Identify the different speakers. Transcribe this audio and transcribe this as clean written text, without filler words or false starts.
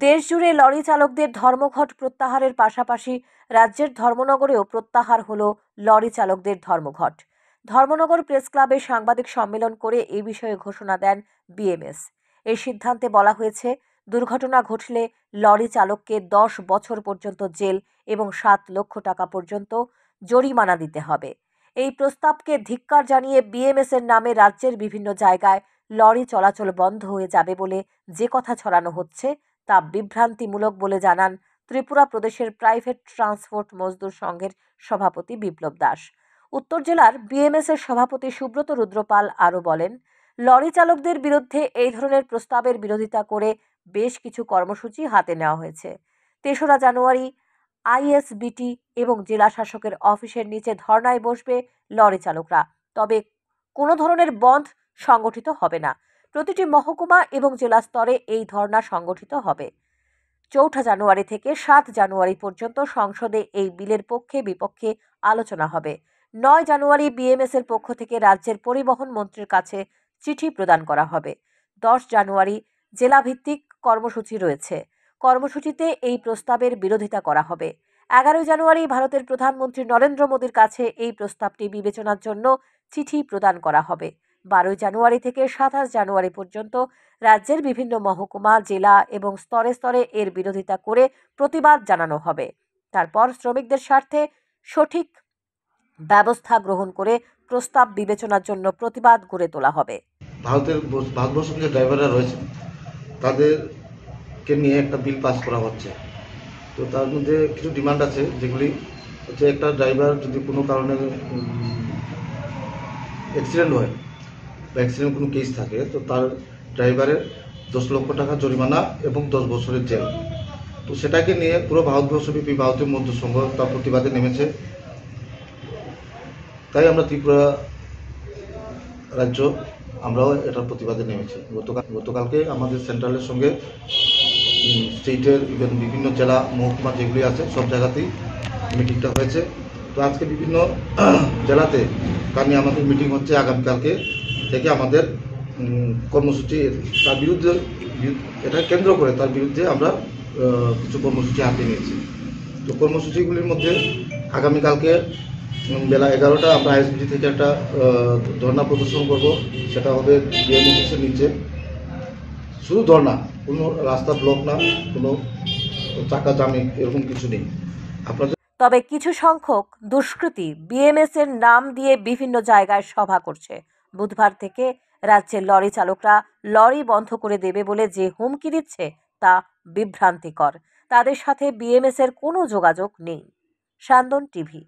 Speaker 1: দেশজুড়ে লরি চালকদের ধর্মঘট প্রত্যাহারের পাশাপাশি রাজ্যের ধর্মনগরেও প্রত্যাহার হলো লরি চালকদের ধর্মঘট। ধর্মনগর প্রেস ক্লাবে সাংবাদিক সম্মেলন করে এই বিষয়ে ঘোষণা দেন বিএমএস। এই সিদ্ধান্তে বলা হয়েছে, দুর্ঘটনা ঘটলে লরি চালককে 10 বছর পর্যন্ত জেল এবং 7 লক্ষ টাকা পর্যন্ত জরিমানা দিতে হবে। এই প্রস্তাবকে ধিক্কার জানিয়ে বিএমএস এর নামে রাজ্যের বিভিন্ন জায়গায় লরি চলাচল বন্ধ হয়ে যাবে বলে যে কথা ছড়ানো হচ্ছে তা বিভ্রান্তিমূলক বলে জানান ত্রিপুরা প্রদেশের প্রাইভেট ট্রান্সপোর্ট মজদুর সংঘের সভাপতি বিপ্লব দাস। উত্তর জেলার বিএমএস এর সভাপতি সুব্রত রুদ্রপাল আরও বলেন, লরি চালকদের বিরুদ্ধে এই ধরনের প্রস্তাবের বিরোধিতা করে বেশ কিছু কর্মসূচি হাতে নেওয়া হয়েছে। 3রা জানুয়ারি আইএসবিটি এবং জেলা শাসকের অফিসের নিচে ধর্নায় বসবে লরি চালকরা। তবে কোনো ধরনের বন্ধ সংগঠিত হবে না। প্রতিটি মহকুমা এবং জেলা স্তরে এই ধর্না সংগঠিত হবে। 4 জানুয়ারি থেকে 7 জানুয়ারি পর্যন্ত সংসদে এই বিলের পক্ষে বিপক্ষে আলোচনা হবে। 9 জানুয়ারি বিএমএস এর পক্ষ থেকে রাজ্যের পরিবহন মন্ত্রীর কাছে চিঠি প্রদান করা হবে। 10 জানুয়ারি জেলাভিত্তিক কর্মসূচি রয়েছে। কর্মসূচিতে এই প্রস্তাবের বিরোধিতা করা হবে। 11 জানুয়ারি ভারতের প্রধানমন্ত্রী নরেন্দ্র মোদীর কাছে এই প্রস্তাবটি বিবেচনার জন্য চিঠি প্রদান করা হবে। 12 জানুয়ারি থেকে 27 জানুয়ারি পর্যন্ত রাজ্যের বিভিন্ন মহকুমা, জেলা এবং স্তরে স্তরে এর বিরোধিতা করে প্রতিবাদ জানানো হবে। তারপর শ্রমিকদের স্বার্থে সঠিক ব্যবস্থা গ্রহণ করে প্রস্তাব বিবেচনার জন্য প্রতিবাদ গড়ে তোলা হবে।
Speaker 2: ভারতবর্ষের যে ড্রাইভাররা রয়েছে তাদেরকে নিয়ে একটা বিল পাস করা হচ্ছে। তো তার মধ্যে কিছু ডিমান্ড আছে, যেগুলি হচ্ছে একটা ড্রাইভার যদি কোনো কারণে অ্যাক্সিডেন্ট হয় বা অ্যাক্সিডেন্ট কোনো কেস থাকে, তো তার ড্রাইভারের 10 লক্ষ টাকা জরিমানা এবং 10 বছরের জেল। তো সেটাকে নিয়ে পুরো ভারতবর্ষব্যাপী ভারতীয় মজদুর সংঘ তার প্রতিবাদে নেমেছে। তাই আমরা ত্রিপুরা রাজ্য আমরাও এটার প্রতিবাদে নেমেছি। গতকালকে আমাদের সেন্ট্রালের সঙ্গে স্টেটের ইভেন বিভিন্ন জেলা মহকুমা যেগুলি আছে সব জায়গাতেই মিটিংটা হয়েছে। তো আজকে বিভিন্ন জেলাতে কারণ আমাদের মিটিং হচ্ছে আগামীকালকে থেকে আমাদের কর্মসূচি তার বিরুদ্ধে এটা কেন্দ্র করে তার বিরুদ্ধে আমরা কিছু কর্মসূচি হাতে নিয়েছি। তো কর্মসূচিগুলির মধ্যে আগামীকালকে বেলা 11টা আমরা আইএসবিটি থেকে একটা ধর্ণা প্রদর্শন করব। সেটা হবে ডিএম অফিসের নিচে। শুধু ধর্ণা, কোনো রাস্তা ব্লক না, কোনো চাকা জামি এরকম কিছু নেই। আপনাদের
Speaker 1: তবে কিছু সংখ্যক দুষ্কৃতী বিএমএস এর নাম দিয়ে বিভিন্ন জায়গায় সভা করছে। বুধবার থেকে রাজ্যের লরি চালকরা লরি বন্ধ করে দেবে বলে যে হুমকি দিচ্ছে তা বিভ্রান্তিকর। তাদের সাথে বিএমএস এর কোনো যোগাযোগ নেই। সান্দন টিভি।